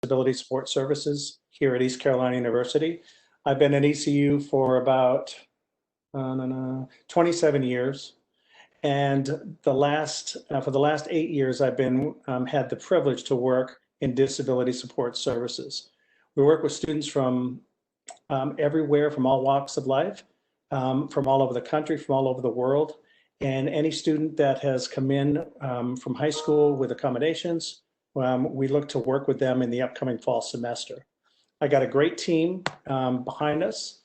Disability Support Services here at East Carolina University. I've been at ECU for about 27 years. And for the last 8 years, I've been had the privilege to work in disability support services. We work with students from everywhere, from all walks of life, from all over the country, from all over the world. And any student that has come in from high school with accommodations, we look to work with them in the upcoming fall semester. I got a great team behind us.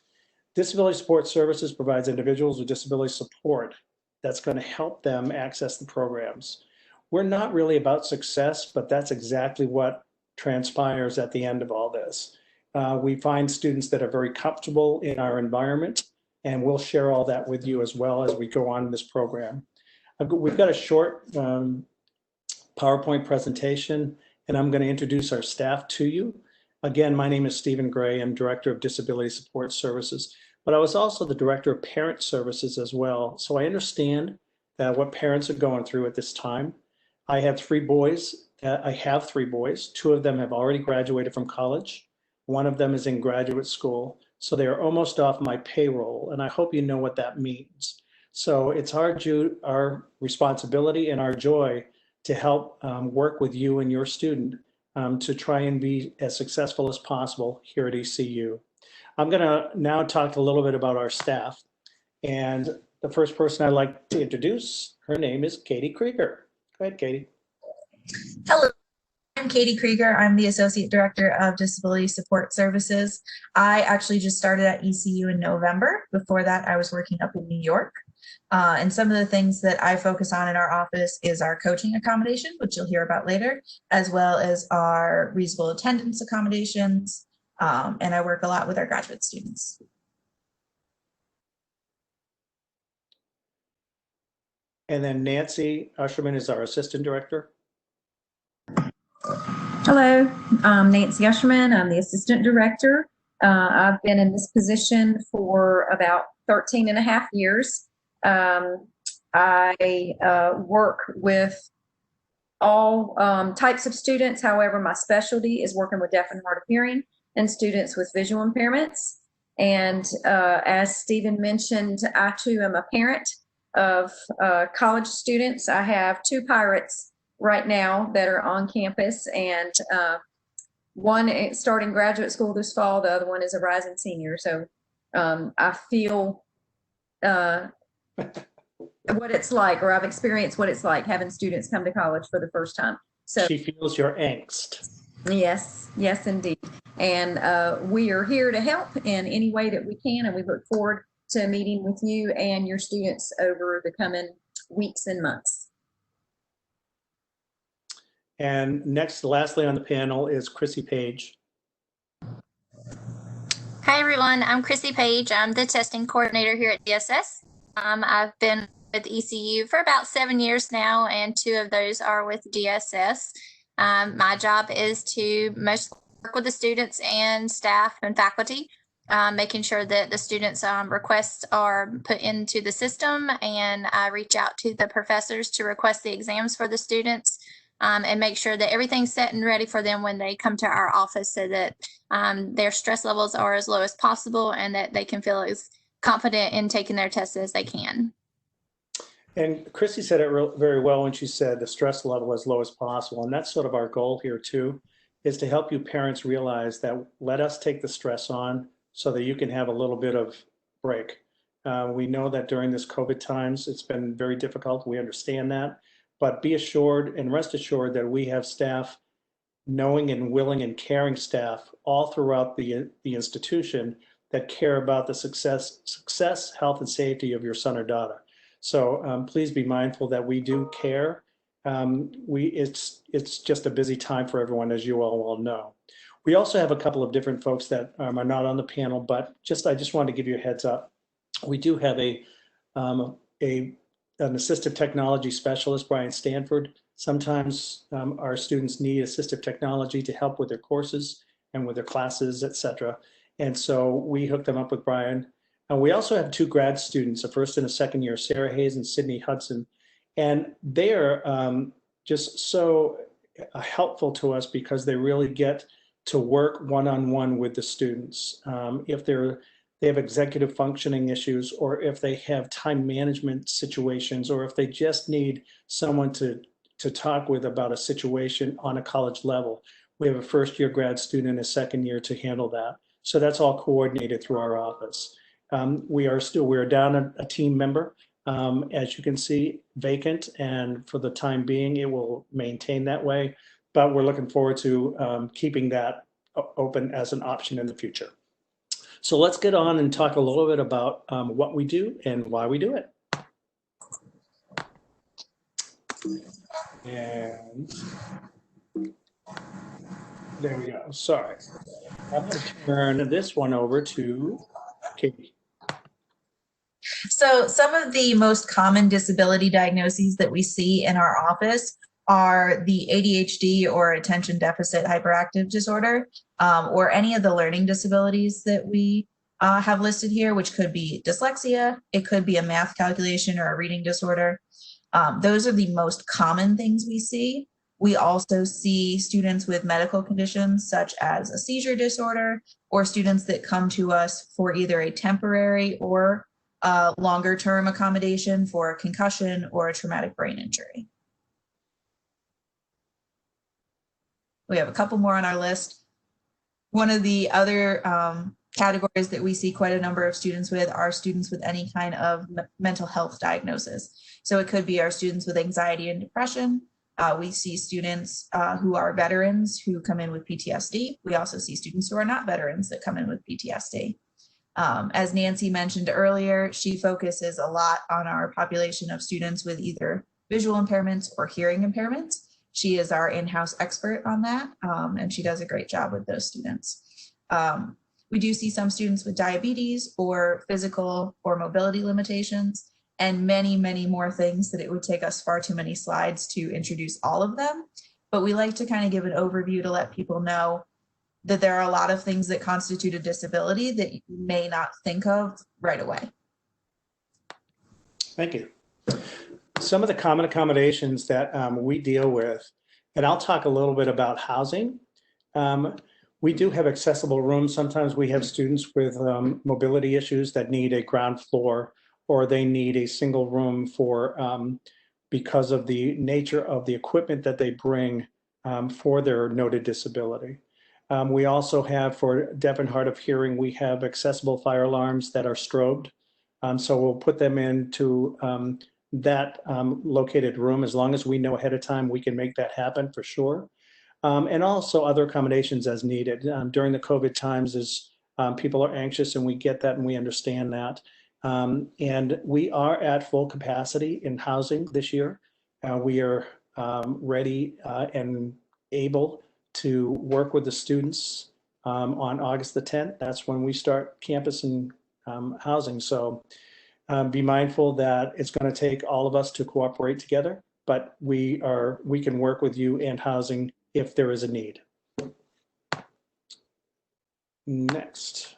Disability Support Services provides individuals with disability support that's going to help them access the programs. We're not really about success, but that's exactly what transpires at the end of all this. We find students that are very comfortable in our environment, and we'll share all that with you as well as we go on in this program. We've got a short PowerPoint presentation, and I'm going to introduce our staff to you. Again, my name is Stephen Gray. I'm Director of Disability Support Services, but I was also the Director of Parent Services as well. So I understand what parents are going through at this time. I have three boys. Two of them have already graduated from college. One of them is in graduate school. So they are almost off my payroll, and I hope you know what that means. So it's our responsibility and our joy to help work with you and your student to try and be as successful as possible here at ECU. I'm going to now talk a little bit about our staff. And the first person I'd like to introduce, her name is Katie Krieger. Go ahead, Katie. Hello, I'm Katie Krieger. I'm the Associate Director of Disability Support Services. I actually just started at ECU in November. Before that, I was working up in New York. And some of the things that I focus on in our office is our coaching accommodation, which you'll hear about later, as well as our reasonable attendance accommodations. And I work a lot with our graduate students. And then Nancy Usherman is our Assistant Director. Hello, I'm Nancy Usherman. I'm the Assistant Director. I've been in this position for about 13 and a half years. I work with all types of students. However, my specialty is working with deaf and hard of hearing and students with visual impairments. And as Stephen mentioned, I too am a parent of college students. I have two pirates right now that are on campus, and one is starting graduate school this fall. The other one is a rising senior. So I feel what it's like, or I've experienced what it's like having students come to college for the first time. So she feels your angst. Yes, yes, indeed. And we are here to help in any way that we can, and we look forward to meeting with you and your students over the coming weeks and months. And next, lastly on the panel is Chrissy Page. Hi, everyone. I'm Chrissy Page. I'm the testing coordinator here at DSS. I've been with ECU for about 7 years now, and 2 of those are with DSS. My job is to mostly work with the students and staff and faculty, making sure that the students' requests are put into the system, and I reach out to the professors to request the exams for the students. And make sure that everything's set and ready for them when they come to our office, so that their stress levels are as low as possible and that they can feel as confident in taking their tests as they can. And Chrissy said it very well when she said the stress level as low as possible. And that's sort of our goal here too, is to help you parents realize that let us take the stress on so that you can have a little bit of break. We know that during this COVID times, it's been very difficult. We understand that. But be assured and rest assured that we have staff, knowing and willing and caring staff all throughout the institution that care about the success, health, and safety of your son or daughter. So please be mindful that we do care. It's just a busy time for everyone, as you all well know. We also have a couple of different folks that are not on the panel, but I just wanted to give you a heads up. We do have an assistive technology specialist, Brian Stanford. Sometimes our students need assistive technology to help with their courses and with their classes, etc. And so we hooked them up with Brian. We also have 2 grad students, a first and a second year, Sarah Hayes and Sydney Hudson. And they are just so helpful to us because they really get to work one-on-one with the students. If they have executive functioning issues, or if they have time management situations, or if they just need someone to talk with about a situation on a college level. We have a first-year grad student and a second year to handle that. So that's all coordinated through our office. We're down a team member, as you can see, vacant, and for the time being, it will maintain that way. But we're looking forward to keeping that open as an option in the future. So let's get on and talk a little bit about what we do and why we do it. And there we go. Sorry. I'm going to turn this one over to Katie. So some of the most common disability diagnoses that we see in our office are the ADHD or attention deficit hyperactive disorder, or any of the learning disabilities that we have listed here, which could be dyslexia, it could be a math calculation or a reading disorder. Those are the most common things we see. We also see students with medical conditions such as a seizure disorder, or students that come to us for either a temporary or longer term accommodation for a concussion or a traumatic brain injury. We have a couple more on our list. One of the other categories that we see quite a number of students with are students with any kind of mental health diagnosis. So it could be our students with anxiety and depression. We see students who are veterans who come in with PTSD. We also see students who are not veterans that come in with PTSD. As Nancy mentioned earlier, she focuses a lot on our population of students with either visual impairments or hearing impairments. She is our in-house expert on that, and she does a great job with those students. We do see some students with diabetes or physical or mobility limitations, and many, many more things that it would take us far too many slides to introduce all of them. But we like to kind of give an overview to let people know that there are a lot of things that constitute a disability that you may not think of right away. Thank you. Some of the common accommodations that we deal with, and I'll talk a little bit about housing. We do have accessible rooms. Sometimes we have students with mobility issues that need a ground floor, or they need a single room for because of the nature of the equipment that they bring for their noted disability. We also have, for deaf and hard of hearing, we have accessible fire alarms that are strobed. So we'll put them into that located room. As long as we know ahead of time, we can make that happen for sure. And also other accommodations as needed. During the COVID times, as people are anxious, and we get that and we understand that. And we are at full capacity in housing this year. We are ready and able to work with the students on August the 10th. That's when we start campus and housing. So be mindful that it's going to take all of us to cooperate together, but we can work with you and housing if there is a need. Next.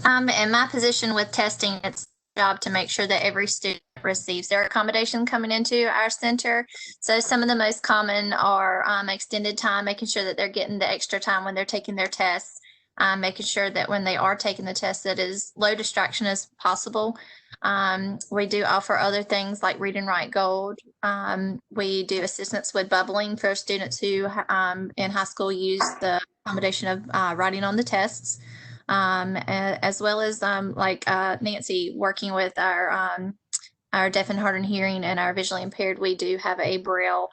In my position with testing, it's job to make sure that every student receives their accommodation coming into our center. So some of the most common are extended time, making sure that they're getting the extra time when they're taking their tests, making sure that when they are taking the test, that is low distraction as possible. We do offer other things like Read and Write Gold. We do assistance with bubbling for students who in high school use the accommodation of writing on the tests. As well as like Nancy working with our deaf and hard of hearing and our visually impaired, we do have a Braille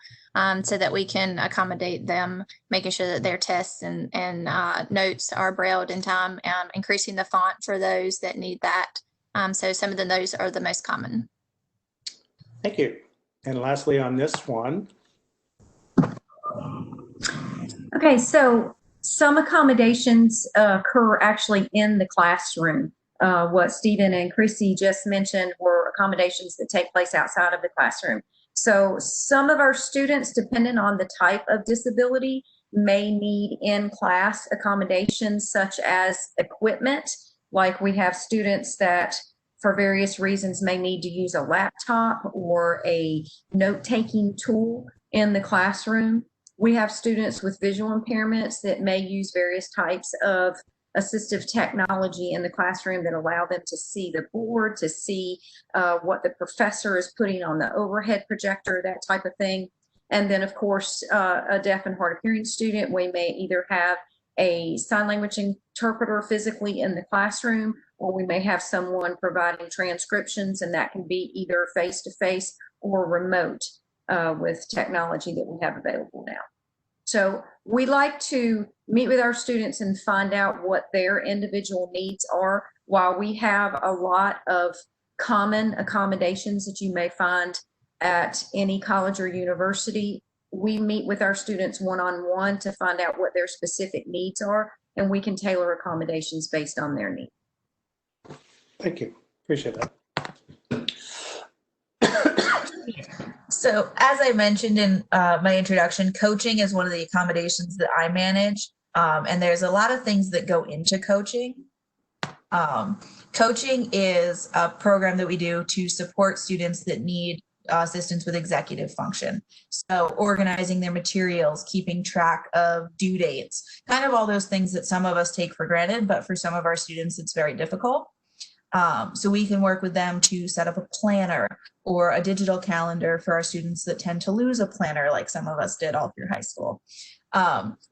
so that we can accommodate them, making sure that their tests and notes are Brailled in time, increasing the font for those that need that. So some of those are the most common. Thank you. And lastly on this one. Okay, so some accommodations occur actually in the classroom. What Stephen and Chrissy just mentioned were accommodations that take place outside of the classroom. So some of our students, depending on the type of disability, may need in-class accommodations such as equipment. Like we have students that for various reasons may need to use a laptop or a note-taking tool in the classroom. We have students with visual impairments that may use various types of assistive technology in the classroom that allow them to see the board, to see what the professor is putting on the overhead projector, that type of thing. And then, of course, a deaf and hard of hearing student, we may either have a sign language interpreter physically in the classroom, or we may have someone providing transcriptions, and that can be either face-to-face or remote with technology that we have available now. So we like to meet with our students and find out what their individual needs are. While we have a lot of common accommodations that you may find at any college or university, we meet with our students one-on-one to find out what their specific needs are, and we can tailor accommodations based on their needs. Thank you. Appreciate that. So as I mentioned in my introduction, coaching is one of the accommodations that I manage. And there's a lot of things that go into coaching. Coaching is a program that we do to support students that need assistance with executive function. So organizing their materials, keeping track of due dates, kind of all those things that some of us take for granted, but for some of our students, it's very difficult. So we can work with them to set up a planner or a digital calendar for our students that tend to lose a planner, like some of us did all through high school.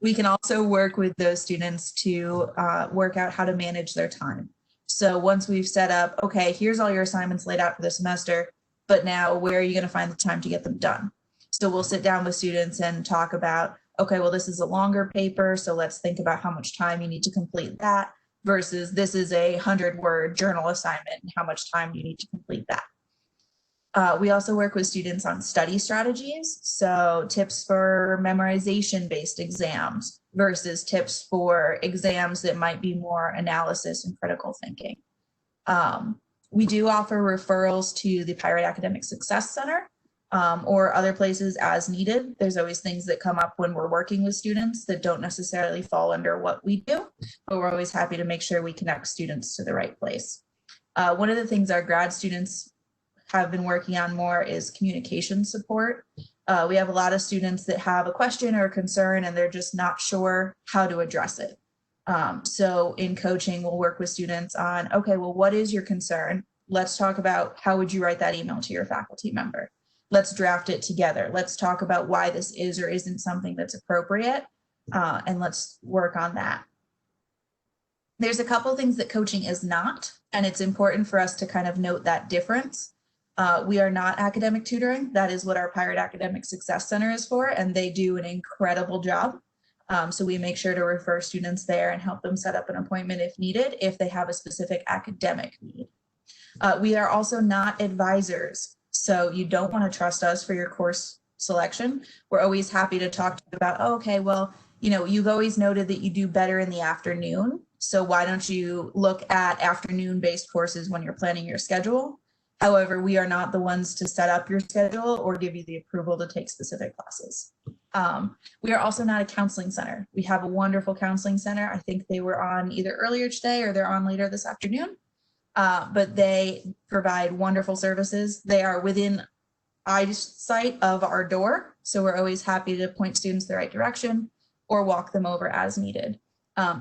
We can also work with those students to work out how to manage their time. So once we've set up, okay, here's all your assignments laid out for the semester, but now where are you going to find the time to get them done? So we'll sit down with students and talk about, okay, well, this is a longer paper, so let's think about how much time you need to complete that versus this is a 100-word journal assignment and how much time you need to complete that. We also work with students on study strategies, so tips for memorization-based exams versus tips for exams that might be more analysis and critical thinking. We do offer referrals to the Pirate Academic Success Center or other places as needed. There's always things that come up when we're working with students that don't necessarily fall under what we do, but we're always happy to make sure we connect students to the right place. One of the things our grad students have been working on more is communication support. We have a lot of students that have a question or a concern and they're just not sure how to address it. So in coaching, we'll work with students on, okay, well, what is your concern? Let's talk about how would you write that email to your faculty member? Let's draft it together. Let's talk about why this is or isn't something that's appropriate, and let's work on that. There's a couple things that coaching is not, and it's important for us to kind of note that difference. We are not academic tutoring. That is what our Pirate Academic Success Center is for, and they do an incredible job. So we make sure to refer students there and help them set up an appointment if needed, if they have a specific academic need. We are also not advisors. So you don't want to trust us for your course selection. We're always happy to talk to you about, oh, okay, well, you know, you've always noted that you do better in the afternoon. So why don't you look at afternoon-based courses when you're planning your schedule? However, we are not the ones to set up your schedule or give you the approval to take specific classes. We are also not a counseling center. We have a wonderful counseling center. I think they were on either earlier today or they're on later this afternoon. But they provide wonderful services. They are within eyesight of our door. So we're always happy to point students the right direction or walk them over as needed.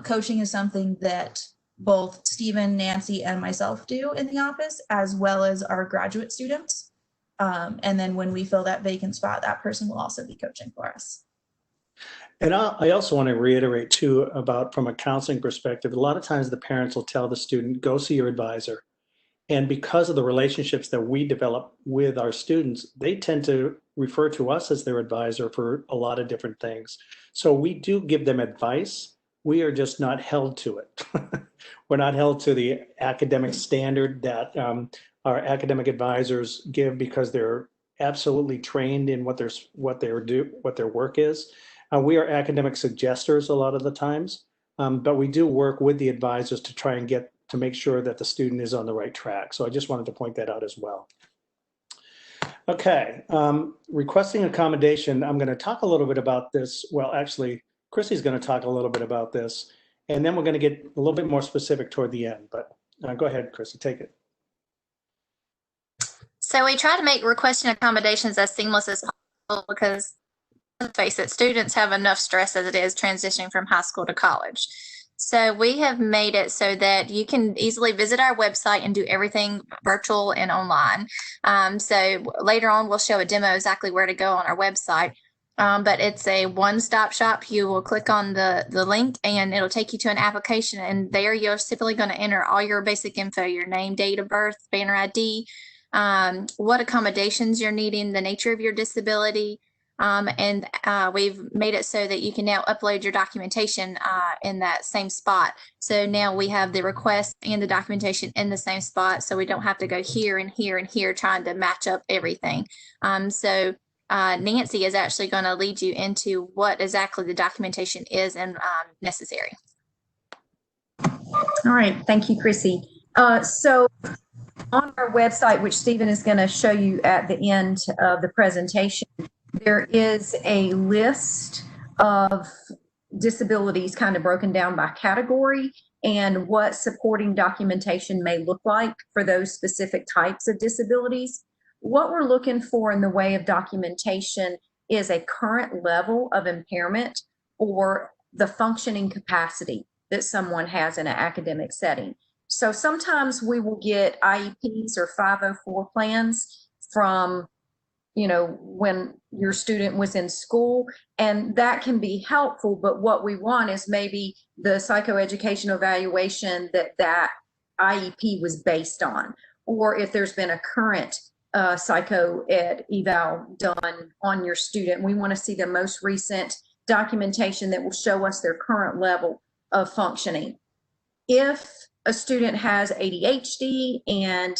Coaching is something that both Stephen, Nancy, and myself do in the office, as well as our graduate students. And then when we fill that vacant spot, that person will also be coaching for us. And I also want to reiterate too about from a counseling perspective, a lot of times the parents will tell the student, go see your advisor. And because of the relationships that we develop with our students, they tend to refer to us as their advisor for a lot of different things. So we do give them advice. We are just not held to it. We're not held to the academic standard that our academic advisors give because they're absolutely trained in what their work is. We are academic suggestors a lot of the times, but we do work with the advisors to try and get to make sure that the student is on the right track. So I just wanted to point that out as well. Okay, requesting accommodation. I'm going to talk a little bit about this. Well, actually, Chrissy's going to talk a little bit about this, and then we're going to get a little bit more specific toward the end. But go ahead, Chrissy, take it. So we try to make requesting accommodations as seamless as possible because let's face it, students have enough stress as it is transitioning from high school to college. So we have made it so that you can easily visit our website and do everything virtual and online. So later on, we'll show a demo exactly where to go on our website. But it's a one-stop shop. You will click on the link and it'll take you to an application. And there you're simply going to enter all your basic info, your name, date of birth, banner ID, what accommodations you're needing, the nature of your disability. And we've made it so that you can now upload your documentation in that same spot. So now we have the request and the documentation in the same spot. So we don't have to go here and here and here trying to match up everything. So Nancy is actually going to lead you into what exactly the documentation is and necessary. All right, thank you, Chrissy. So on our website, which Stephen is going to show you at the end of the presentation, there is a list of disabilities kind of broken down by category and what supporting documentation may look like for those specific types of disabilities. What we're looking for in the way of documentation is a current level of impairment or the functioning capacity that someone has in an academic setting. So sometimes we will get IEPs or 504 plans from, you know, when your student was in school, and that can be helpful, but what we want is maybe the psychoeducational evaluation that IEP was based on, or if there's been a current psycho ed eval done on your student. We want to see the most recent documentation that will show us their current level of functioning. If a student has ADHD and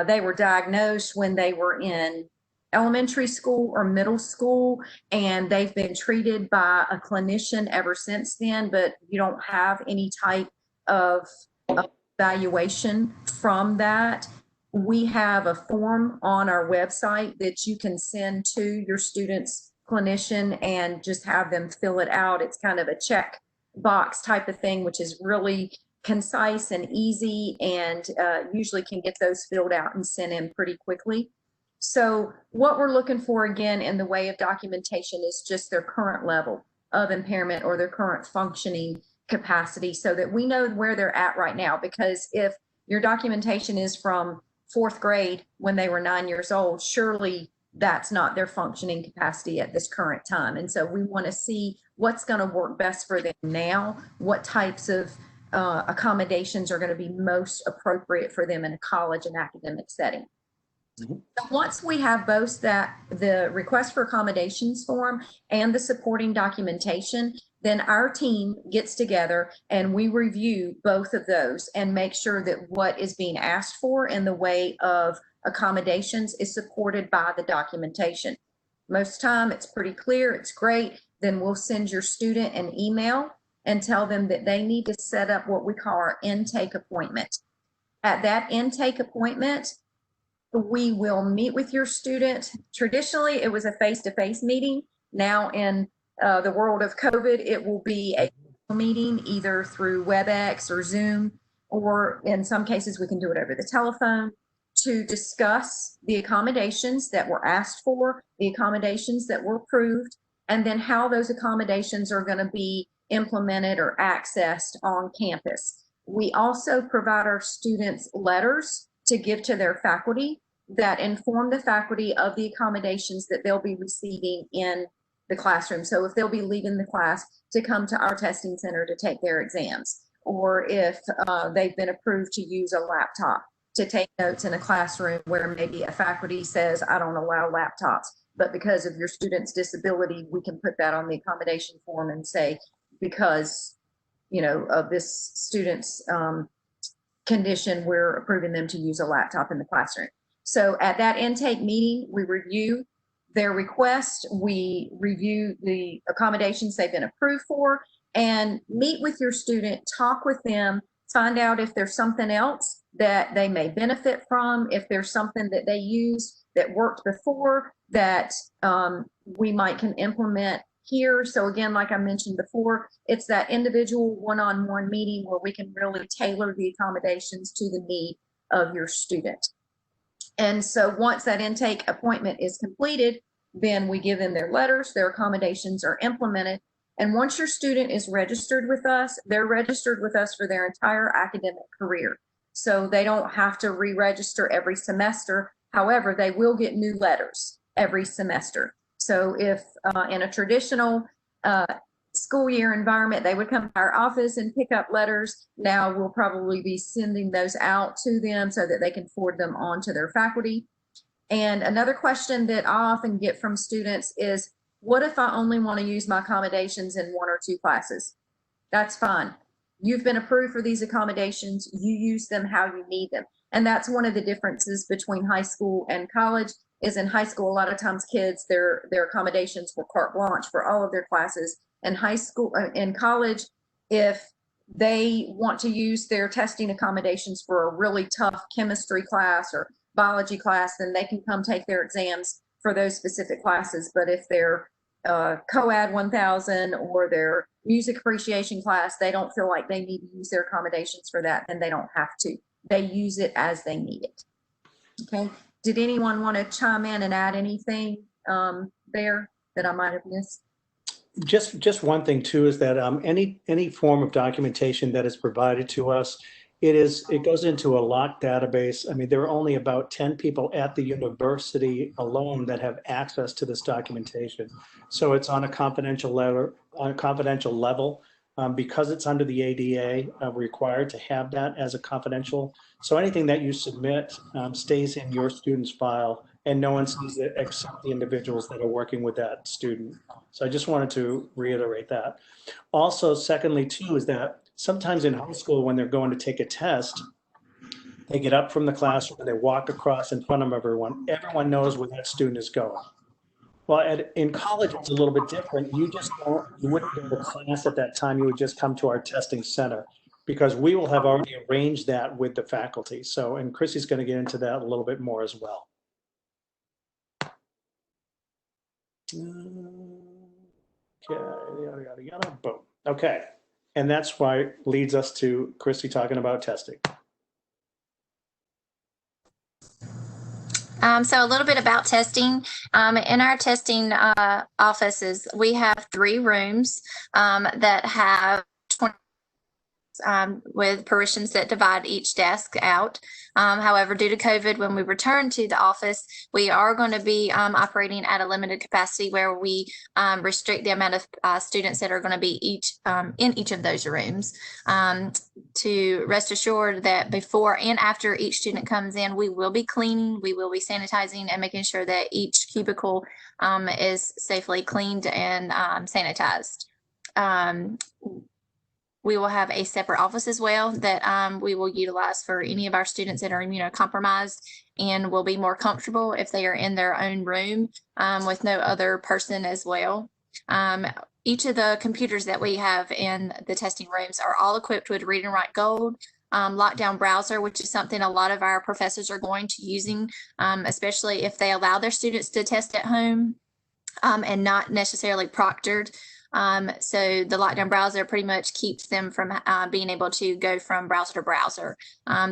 they were diagnosed when they were in elementary school or middle school and they've been treated by a clinician ever since then, but you don't have any type of evaluation from that, we have a form on our website that you can send to your student's clinician and just have them fill it out. It's kind of a check box type of thing, which is really concise and easy, and usually can get those filled out and sent in pretty quickly. So what we're looking for again in the way of documentation is just their current level of impairment or their current functioning capacity, so that we know where they're at right now. Because if your documentation is from 4th grade when they were 9 years old, surely that's not their functioning capacity at this current time. And so we want to see what's going to work best for them now, what types of accommodations are going to be most appropriate for them in a college and academic setting. So once we have both the request for accommodations form and the supporting documentation, then our team gets together and we review both of those and make sure that what is being asked for in the way of accommodations is supported by the documentation. Most time it's pretty clear, it's great. Then we'll send your student an email and tell them that they need to set up what we call our intake appointment. At that intake appointment, we will meet with your student. Traditionally, it was a face-to-face meeting. Now in the world of COVID, it will be a meeting either through WebEx or Zoom, or in some cases we can do it over the telephone, to discuss the accommodations that were asked for, the accommodations that were approved, and then how those accommodations are going to be implemented or accessed on campus. We also provide our students letters to give to their faculty that inform the faculty of the accommodations that they'll be receiving in the classroom. So if they'll be leaving the class to come to our testing center to take their exams, or if they've been approved to use a laptop to take notes in a classroom where maybe a faculty says, I don't allow laptops, but because of your student's disability, we can put that on the accommodation form and say, because, you know, of this student's condition, we're approving them to use a laptop in the classroom. So at that intake meeting, we review their request, we review the accommodations they've been approved for, and meet with your student, talk with them, find out if there's something else that they may benefit from, if there's something that they used that worked before that we might can implement here. So again, like I mentioned before, it's that individual one-on-one meeting where we can really tailor the accommodations to the need of your student. And so once that intake appointment is completed, Then we give them their letters, their accommodations are implemented. And once your student is registered with us, they're registered with us for their entire academic career. So they don't have to re-register every semester. However, they will get new letters every semester. So if in a traditional school year environment, they would come to our office and pick up letters. Now we'll probably be sending those out to them so that they can forward them on to their faculty. And another question that I often get from students is, what if I only want to use my accommodations in 1 or 2 classes? That's fine. You've been approved for these accommodations. You use them how you need them. And that's one of the differences between high school and college. Is in high school, a lot of times kids, their accommodations were carte blanche for all of their classes. In high school, in college, if they want to use their testing accommodations for a really tough chemistry class or biology class, then they can come take their exams for those specific classes. But if they're COAD 1000 or their music appreciation class, they don't feel like they need to use their accommodations for that, then they don't have to. They use it as they need it. Okay. Did anyone want to chime in and add anything there that I might have missed? Just one thing too is that any form of documentation that is provided to us, it goes into a locked database. I mean, there are only about 10 people at the university alone that have access to this documentation. So it's on a confidential level, because it's under the ADA, required to have that as a confidential. So anything that you submit stays in your student's file, and no one sees it except the individuals that are working with that student. So I just wanted to reiterate that. Also, secondly, too, is that sometimes in high school, when they're going to take a test, they get up from the classroom and they walk across in front of everyone. Everyone knows where that student is going. Well, in college, it's a little bit different. You wouldn't go to class at that time. You would just come to our testing center, because we will have already arranged that with the faculty. So, and Chrissy's going to get into that a little bit more as well. Okay, yada, yada, boom. Okay, and that's why leads us to Chrissy talking about testing. So a little bit about testing. In our testing offices, we have 3 rooms that have 20 with partitions that divide each desk out. However, due to COVID, when we return to the office, we are going to be operating at a limited capacity where we restrict the amount of students that are going to be in each of those rooms. To rest assured that before and after each student comes in, we will be cleaning, we will be sanitizing, and making sure that each cubicle is safely cleaned and sanitized. We will have a separate office as well that we will utilize for any of our students that are immunocompromised and will be more comfortable if they are in their own room with no other person as well. Each of the computers that we have in the testing rooms are all equipped with Read and Write Gold, lockdown browser, which is something a lot of our professors are going to using, especially if they allow their students to test at home and not necessarily proctored. So the lockdown browser pretty much keeps them from being able to go from browser to browser.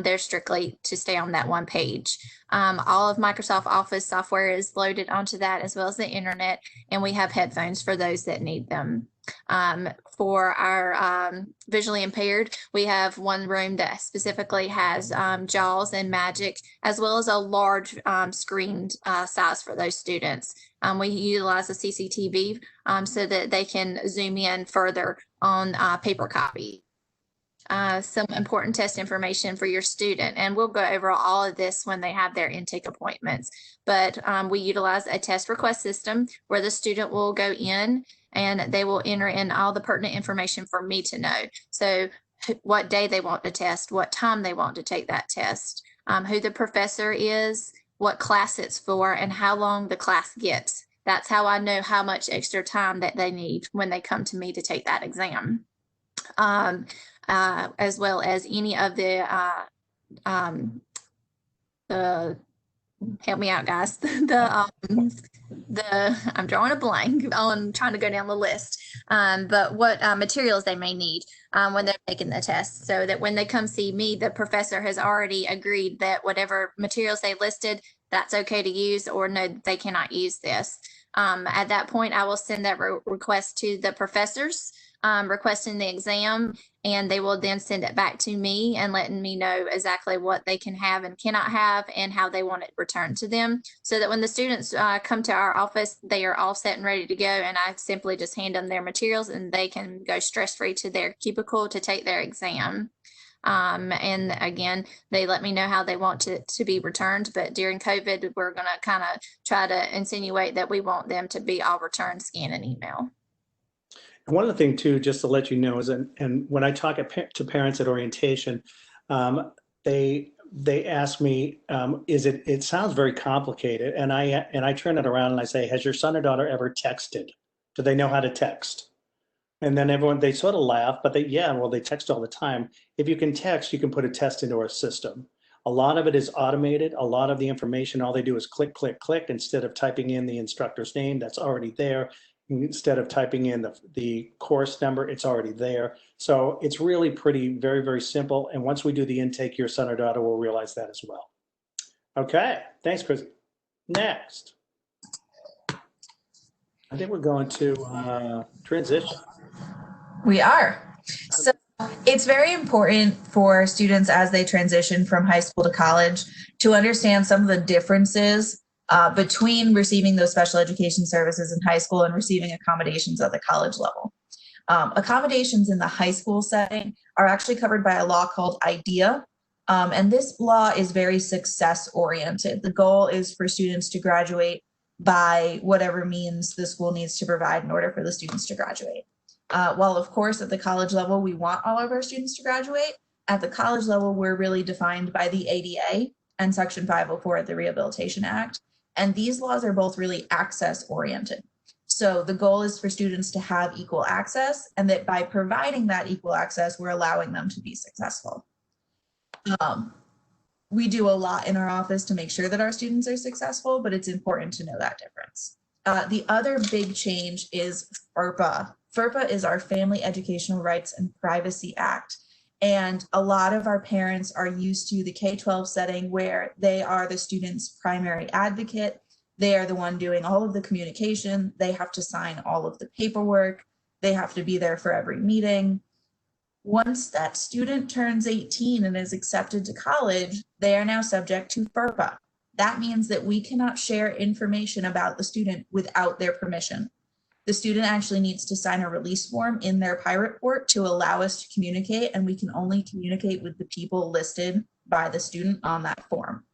They're strictly to stay on that one page. All of Microsoft Office software is loaded onto that, as well as the internet, and we have headphones for those that need them. For our visually impaired, we have one room that specifically has JAWS and Magic, as well as a large screen size for those students. We utilize a CCTV so that they can zoom in further on paper copy. Some important test information for your student, and we'll go over all of this when they have their intake appointments. But we utilize a test request system where the student will go in and they will enter in all the pertinent information for me to know. So what day they want to test, what time they want to take that test, who the professor is, what class it's for, and how long the class gets. That's how I know how much extra time that they need when they come to me to take that exam. As well as any of the help me out, guys. I'm drawing a blank on trying to go down the list. But what materials they may need when they're taking the test, so that when they come see me, the professor has already agreed that whatever materials they listed, that's okay to use, or no, they cannot use this. At that point, I will send that request to the professors requesting the exam, and they will then send it back to me and letting me know exactly what they can have and cannot have and how they want it returned to them, so that when the students come to our office, they are all set and ready to go, and I simply just hand them their materials and they can go stress-free to their cubicle to take their exam. And again, they let me know how they want to be returned, but during COVID, we're going to kind of try to insinuate that we want them to be all returned, scan, and email. And one other thing too, just to let you know, is and when I talk to parents at orientation, they ask me, it sounds very complicated, and I turn it around and I say, has your son or daughter ever texted? Do they know how to text? And then they sort of laugh, but they text all the time. If you can text, you can put a test into our system. A lot of it is automated. A lot of the information, all they do is click, click, click, instead of typing in the instructor's name that's already there. Instead of typing in the course number, it's already there. So it's really very, very simple. And once we do the intake, your son or daughter will realize that as well. Okay, thanks, Chris. Next. I think we're going to transition. We are. So it's very important for students as they transition from high school to college to understand some of the differences between receiving those special education services in high school and receiving accommodations at the college level. Accommodations in the high school setting are actually covered by a law called IDEA. And this law is very success oriented. The goal is for students to graduate by whatever means the school needs to provide in order for the students to graduate. While of course at the college level, we want all of our students to graduate, at the college level, we're really defined by the ADA and Section 504 of the Rehabilitation Act. And these laws are both really access oriented. So the goal is for students to have equal access, and that by providing that equal access, we're allowing them to be successful. We do a lot in our office to make sure that our students are successful, but it's important to know that difference. The other big change is FERPA. FERPA is our Family Educational Rights and Privacy Act. And a lot of our parents are used to the K-12 setting where they are the student's primary advocate. They are the one doing all of the communication. They have to sign all of the paperwork. They have to be there for every meeting. Once that student turns 18 and is accepted to college, they are now subject to FERPA. That means that we cannot share information about the student without their permission. The student actually needs to sign a release form in their pirate port to allow us to communicate, and we can only communicate with the people listed by the student on that form.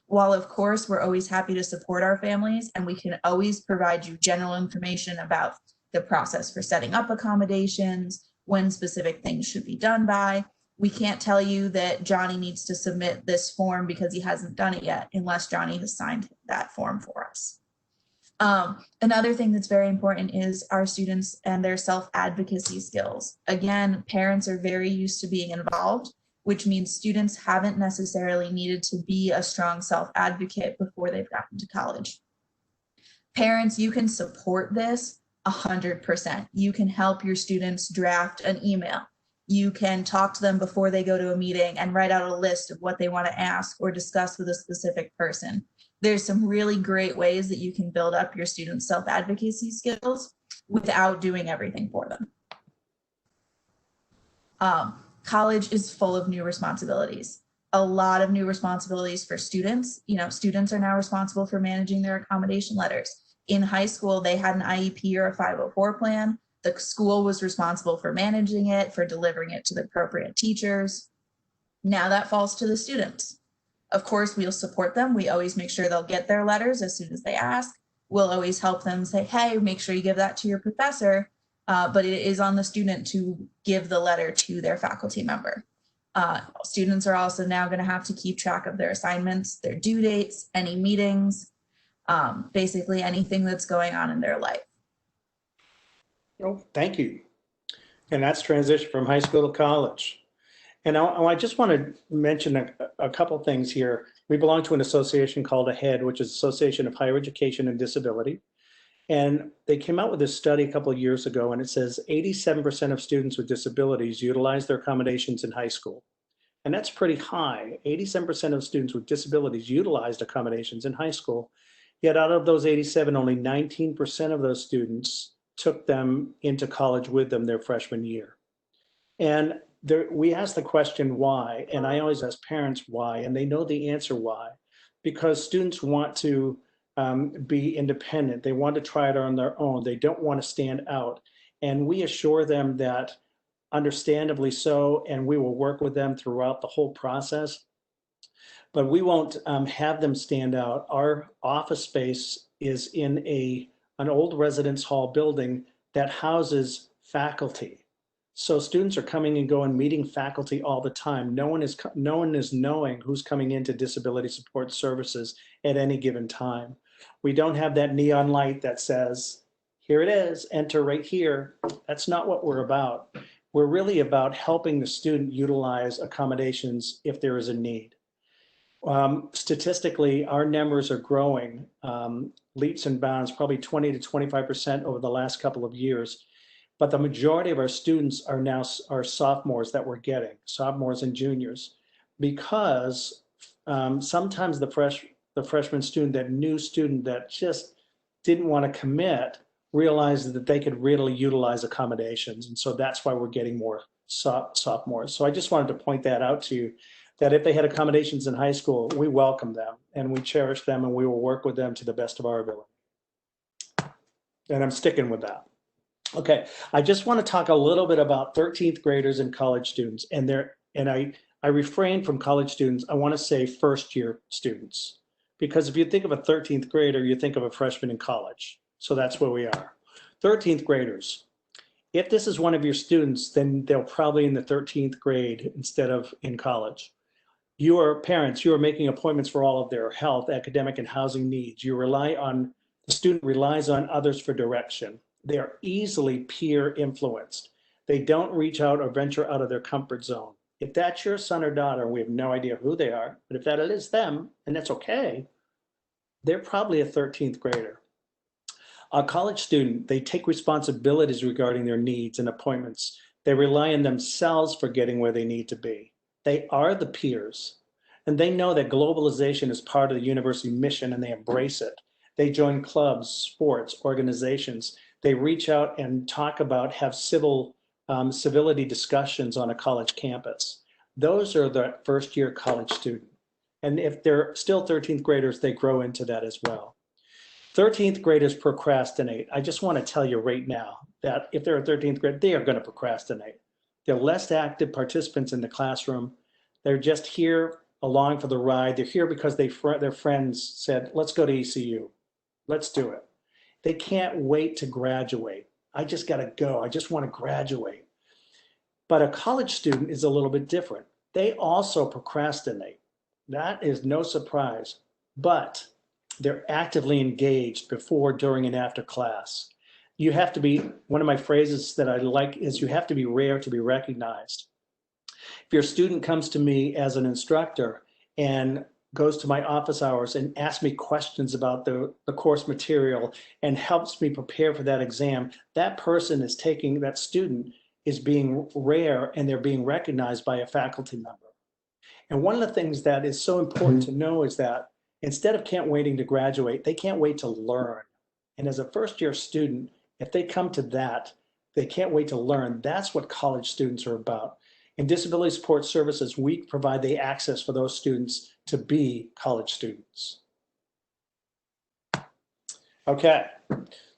While of course we're always happy to support our families, and we can always provide you general information about the process for setting up accommodations, when specific things should be done by, we can't tell you that Johnny needs to submit this form because he hasn't done it yet unless Johnny has signed that form for us. Another thing that's very important is our students and their self-advocacy skills. Again, parents are very used to being involved, which means students haven't necessarily needed to be a strong self-advocate before they've gotten to college. Parents, you can support this 100%. You can help your students draft an email. You can talk to them before they go to a meeting and write out a list of what they want to ask or discuss with a specific person. There's some really great ways that you can build up your students' self-advocacy skills without doing everything for them. College is full of new responsibilities. A lot of new responsibilities for students. You know, students are now responsible for managing their accommodation letters. In high school, they had an IEP or a 504 plan. The school was responsible for managing it, for delivering it to the appropriate teachers. Now that falls to the students. Of course, we'll support them. We always make sure they'll get their letters as soon as they ask. We'll always help them say, hey, make sure you give that to your professor. But it is on the student to give the letter to their faculty member. Students are also now going to have to keep track of their assignments, their due dates, any meetings, basically anything that's going on in their life. Oh, thank you. And that's transition from high school to college. And I just want to mention a couple things here. We belong to an association called AHEAD, which is Association of Higher Education and Disability. And they came out with this study a couple of years ago, and it says 87% of students with disabilities utilize their accommodations in high school. And that's pretty high. 87% of students with disabilities utilized accommodations in high school. Yet out of those 87, only 19% of those students took them into college with them their freshman year. And we ask the question why, and I always ask parents why, and they know the answer why. Because students want to be independent. They want to try it on their own. They don't want to stand out. And we assure them that, understandably so, and we will work with them throughout the whole process. But we won't have them stand out. Our office space is in an old residence hall building that houses faculty. So students are coming and going, meeting faculty all the time. No one is knowing who's coming into disability support services at any given time. We don't have that neon light that says, here it is, enter right here. That's not what we're about. We're really about helping the student utilize accommodations if there is a need. Statistically, our numbers are growing leaps and bounds, probably 20 to 25% over the last couple of years. But the majority of our students are now sophomores that we're getting, sophomores and juniors, because sometimes the freshman student, that new student that just didn't want to commit, realized that they could really utilize accommodations. And so that's why we're getting more sophomores. So I just wanted to point that out to you, that if they had accommodations in high school, we welcome them and we cherish them and we will work with them to the best of our ability. And I'm sticking with that. Okay, I just want to talk a little bit about 13th graders and college students. And I refrain from college students. I want to say first year students, because if you think of a 13th grader, you think of a freshman in college. So that's where we are. 13th graders. If this is one of your students, then they're probably in the 13th grade instead of in college. You are parents, you are making appointments for all of their health, academic, and housing needs. The student relies on others for direction. They are easily peer influenced. They don't reach out or venture out of their comfort zone. If that's your son or daughter, we have no idea who they are, but if that is them, and that's okay, they're probably a 13th grader. A college student, they take responsibilities regarding their needs and appointments. They rely on themselves for getting where they need to be. They are the peers, and they know that globalization is part of the university mission, and they embrace it. They join clubs, sports, organizations. They reach out and talk about, have civility discussions on a college campus. Those are the first year college student. And if they're still 13th graders, they grow into that as well. 13th graders procrastinate. I just want to tell you right now that if they're a 13th grade, they are going to procrastinate. They're less active participants in the classroom. They're just here along for the ride. They're here because their friends said, let's go to ECU. Let's do it. They can't wait to graduate. I just got to go. I just want to graduate. But a college student is a little bit different. They also procrastinate. That is no surprise, but they're actively engaged before, during, and after class. You have to be, one of my phrases that I like is, you have to be rare to be recognized. If your student comes to me as an instructor and goes to my office hours and asks me questions about the course material and helps me prepare for that exam, that student is being rare, and they're being recognized by a faculty member. And one of the things that is so important to know is that instead of can't waiting to graduate, they can't wait to learn. And as a first year student, if they come to that, they can't wait to learn. That's what college students are about. In Disability Support Services, we provide the access for those students to be college students. Okay,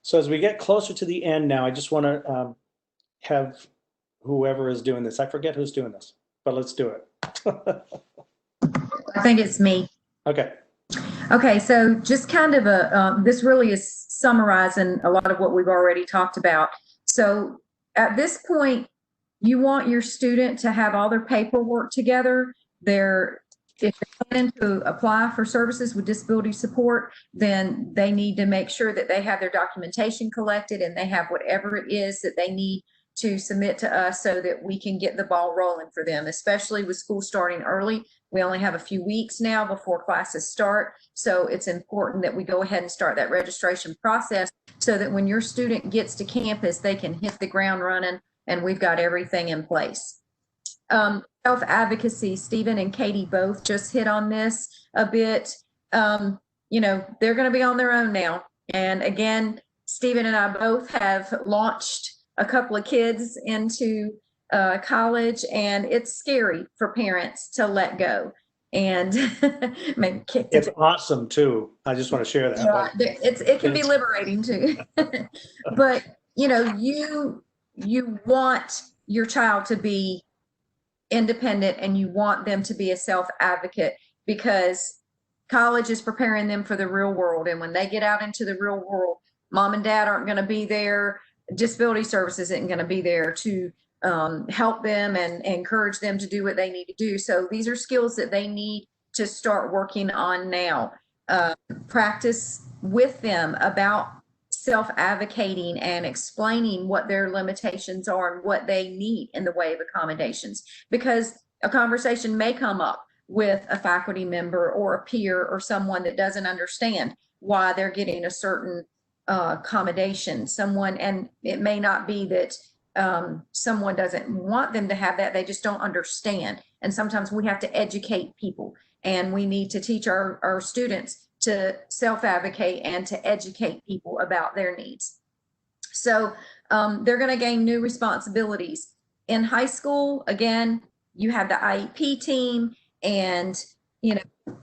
so as we get closer to the end now, I just want to have whoever is doing this. I forget who's doing this, but let's do it. I think it's me. Okay. Okay, so just kind of this really is summarizing a lot of what we've already talked about. So at this point, you want your student to have all their paperwork together. If they're planning to apply for services with disability support, then they need to make sure that they have their documentation collected and they have whatever it is that they need to submit to us so that we can get the ball rolling for them, especially with school starting early. We only have a few weeks now before classes start. So it's important that we go ahead and start that registration process so that when your student gets to campus, they can hit the ground running and we've got everything in place. Self-advocacy, Stephen and Katie both just hit on this a bit. you know, they're going to be on their own now. And again, Stephen and I both have launched a couple of kids into college, and it's scary for parents to let go and maybe kick It's awesome too. I just want to share that. yeah, it can be liberating too. But you know, you want your child to be independent, and you want them to be a self-advocate, because college is preparing them for the real world. And when they get out into the real world, mom and dad aren't going to be there. Disability services isn't going to be there to help them and encourage them to do what they need to do. So these are skills that they need to start working on now. Practice with them about self-advocating and explaining what their limitations are and what they need in the way of accommodations, because a conversation may come up with a faculty member or a peer or someone that doesn't understand why they're getting a certain accommodation. And it may not be that someone doesn't want them to have that, they just don't understand. And sometimes we have to educate people, and we need to teach our students to self-advocate and to educate people about their needs. So they're going to gain new responsibilities. In high school, again, you have the IEP team, and you know,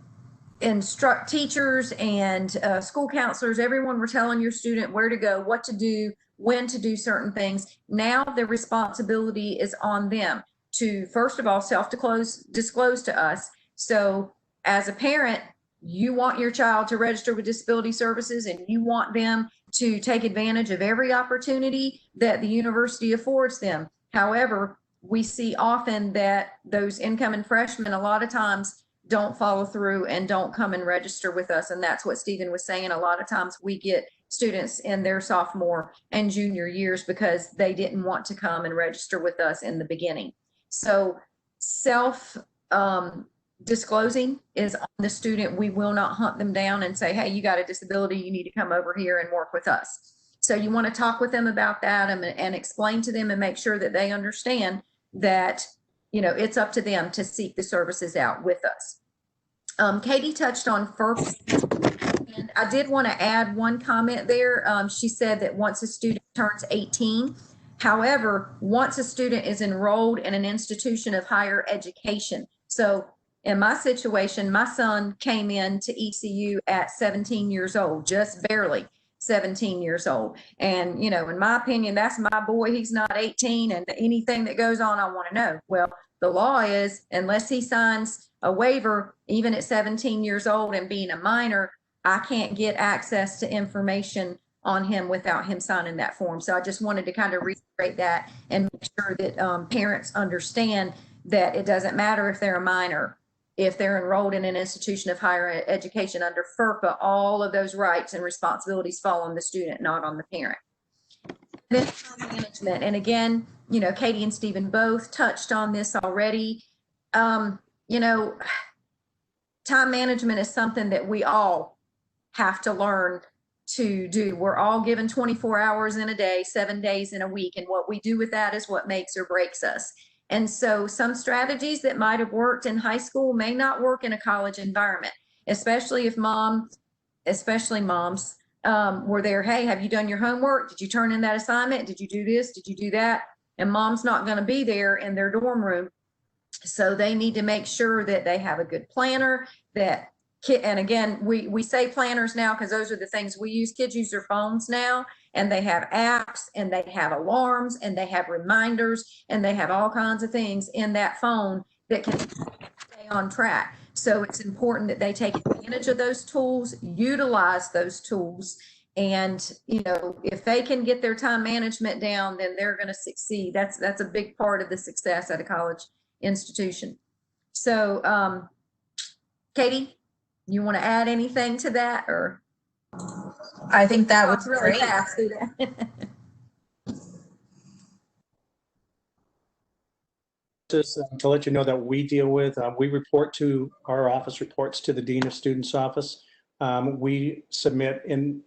instruct teachers and school counselors. Everyone were telling your student where to go, what to do, when to do certain things. Now the responsibility is on them to, first of all, self-disclose to us. So as a parent, you want your child to register with disability services, and you want them to take advantage of every opportunity that the university affords them. However, we see often that those incoming freshmen a lot of times don't follow through and don't come and register with us. And that's what Stephen was saying. A lot of times we get students in their sophomore and junior years because they didn't want to come and register with us in the beginning. So disclosing is on the student. We will not hunt them down and say, hey, you got a disability, you need to come over here and work with us. So you want to talk with them about that and explain to them and make sure that they understand that, you know, it's up to them to seek the services out with us. Katie touched on FERPA, and I did want to add one comment there. She said that once a student turns 18, however, once a student is enrolled in an institution of higher education. So in my situation, my son came into ECU at 17 years old, just barely 17 years old. And, you know, in my opinion, that's my boy. He's not 18, and anything that goes on, I want to know. Well, the law is, unless he signs a waiver, even at 17 years old and being a minor, I can't get access to information on him without him signing that form. So I just wanted to kind of reiterate that and make sure that parents understand that it doesn't matter if they're a minor. If they're enrolled in an institution of higher education under FERPA, all of those rights and responsibilities fall on the student, not on the parent. Then time management. And again, you know, Katie and Stephen both touched on this already. You know, time management is something that we all have to learn to do. We're all given 24 hours in a day, 7 days in a week. And what we do with that is what makes or breaks us. And so some strategies that might have worked in high school may not work in a college environment, especially if moms were there. Hey, have you done your homework? Did you turn in that assignment? Did you do this? Did you do that? And mom's not going to be there in their dorm room. So they need to make sure that they have a good planner, that and again, we say planners now because those are the things we use. Kids use their phones now, and they have apps, and they have alarms, and they have reminders, and they have all kinds of things in that phone that can stay on track. So it's important that they take advantage of those tools, utilize those tools, and you know, if they can get their time management down, then they're going to succeed. That's a big part of the success at a college institution. So Katie, you want to add anything to that? Or I think that was really great. fast through that. Just to let you know that we deal with, we report to, our office reports to the Dean of Students office. We submit in,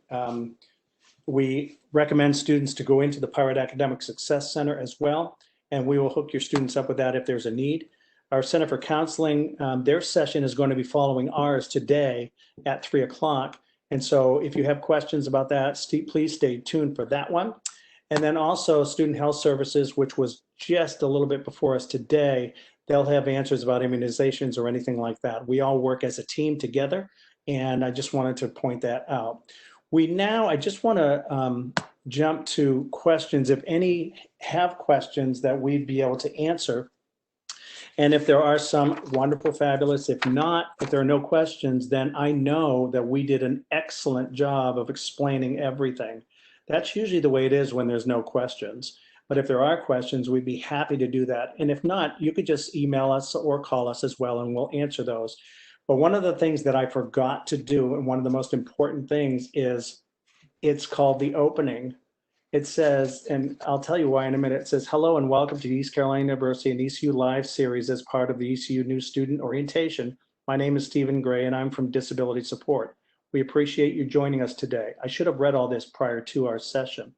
we recommend students to go into the Pirate Academic Success Center as well, and we will hook your students up with that if there's a need. our Center for Counseling, their session is going to be following ours today at 3 o'clock. And so if you have questions about that, please stay tuned for that one. And then also Student Health Services, which was just a little bit before us today, they'll have answers about immunizations or anything like that. We all work as a team together, and I just wanted to point that out. I just want to jump to questions. If any have questions that we'd be able to answer, and if there are some, wonderful, fabulous. If not, if there are no questions, then I know that we did an excellent job of explaining everything. That's usually the way it is when there's no questions. But if there are questions, we'd be happy to do that. And if not, you could just email us or call us as well, and we'll answer those. But one of the things that I forgot to do, and one of the most important things, is it's called the opening. It says, and I'll tell you why in a minute, it says, hello and welcome to East Carolina University and ECU Live series as part of the ECU New Student Orientation. My name is Stephen Gray and I'm from Disability Support. We appreciate you joining us today. I should have read all this prior to our session.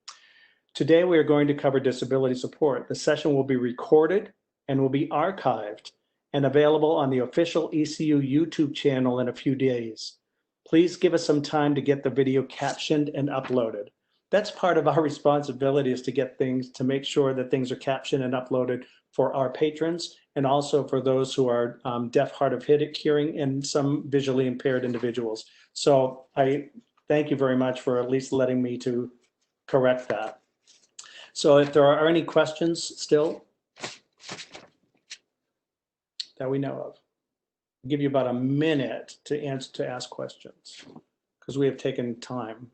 Today we are going to cover disability support. The session will be recorded and will be archived and available on the official ECU YouTube channel in a few days. Please give us some time to get the video captioned and uploaded. That's part of our responsibility, is to get things, to make sure that things are captioned and uploaded for our patrons and also for those who are deaf, hard of hearing, and some visually impaired individuals. So I thank you very much for at least letting me to correct that. So if there are any questions still that we know of, I'll give you about a minute to ask questions because we have taken time.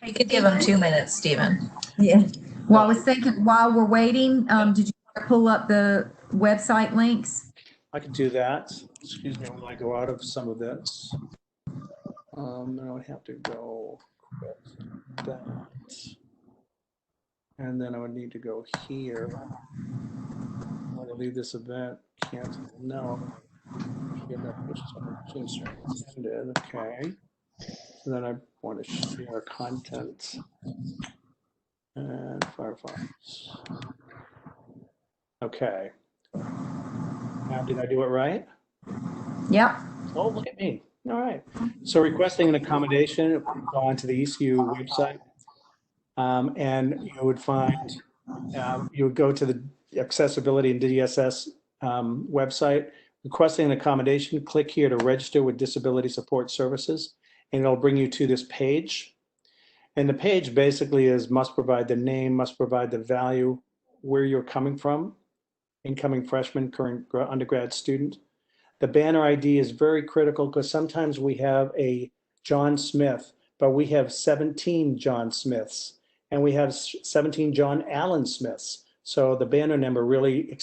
You could give them 2 minutes, Stephen. Yeah. Well, I was thinking while we're waiting, did you pull up the website links? I could do that. Excuse me while I go out of some of this. I would have to go quit that. And then I would need to go here. I want to leave this event. Cancel. No. Ended. Okay. So then I want to share content and Firefox. Okay. Now, did I do it right? Yep. Oh, look at me. All right. So requesting an accommodation, go onto the ECU website, and you would find, you would go to the accessibility and DSS website, requesting an accommodation, click here to register with Disability Support Services, and it'll bring you to this page. And the page basically is must provide the name, must provide the value, where you're coming from, incoming freshman, current undergrad student. The banner ID is very critical because sometimes we have a John Smith, but we have 17 John Smiths, and we have 17 John Allen Smiths. So the banner number really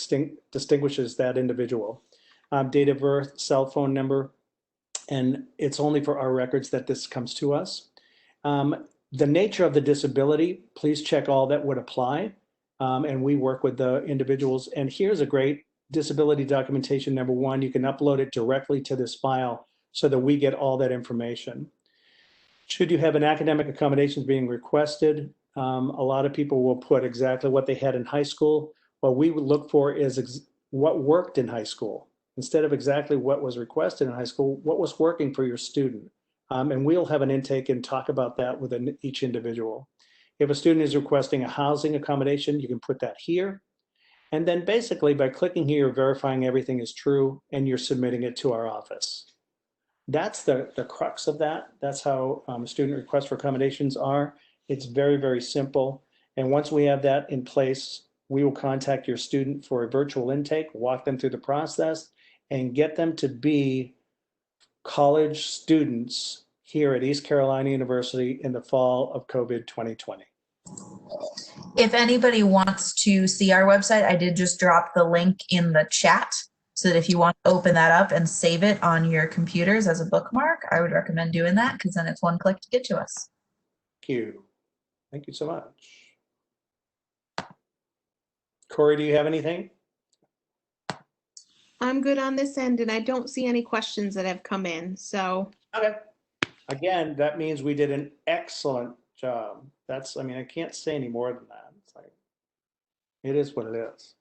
distinguishes that individual. Date of birth, cell phone number, and it's only for our records that this comes to us. The nature of the disability, please check all that would apply. And we work with the individuals. And here's a great disability documentation number 1. You can upload it directly to this file so that we get all that information. Should you have an academic accommodations being requested, a lot of people will put exactly what they had in high school. What we would look for is what worked in high school. Instead of exactly what was requested in high school, what was working for your student. And we'll have an intake and talk about that with each individual. If a student is requesting a housing accommodation, you can put that here. And then basically by clicking here, you're verifying everything is true and you're submitting it to our office. That's the crux of that. That's how student requests for accommodations are. It's very, very simple. And once we have that in place, we will contact your student for a virtual intake, walk them through the process, and get them to be college students here at East Carolina University in the fall of COVID 2020. If anybody wants to see our website, I did just drop the link in the chat so that if you want to open that up and save it on your computers as a bookmark, I would recommend doing that because then it's one click to get to us. Thank you. Thank you so much. Corey, do you have anything? I'm good on this end, and I don't see any questions that have come in, so. Okay. Again, that means we did an excellent job. I mean, I can't say any more than that. It's like, It is what it is.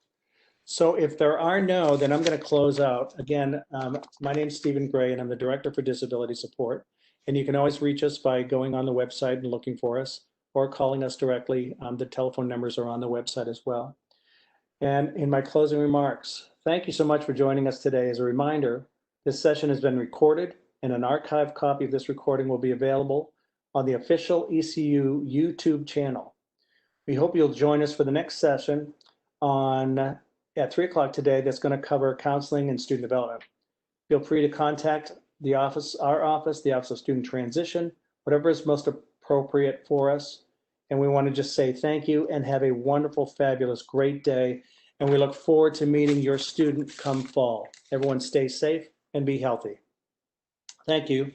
So if there are no, then I'm going to close out. Again, my name's Stephen Gray, and I'm the Director for Disability Support. And you can always reach us by going on the website and looking for us, or calling us directly. The telephone numbers are on the website as well. And in my closing remarks, thank you so much for joining us today. As a reminder, this session has been recorded, and an archived copy of this recording will be available on the official ECU YouTube channel. We hope you'll join us for the next session at 3 o'clock today that's going to cover counseling and student development. Feel free to contact the office, our office, the Office of Student Transition, whatever is most appropriate for us. And we want to just say thank you and have a wonderful, fabulous, great day. And we look forward to meeting your student come fall. Everyone stay safe and be healthy. Thank you.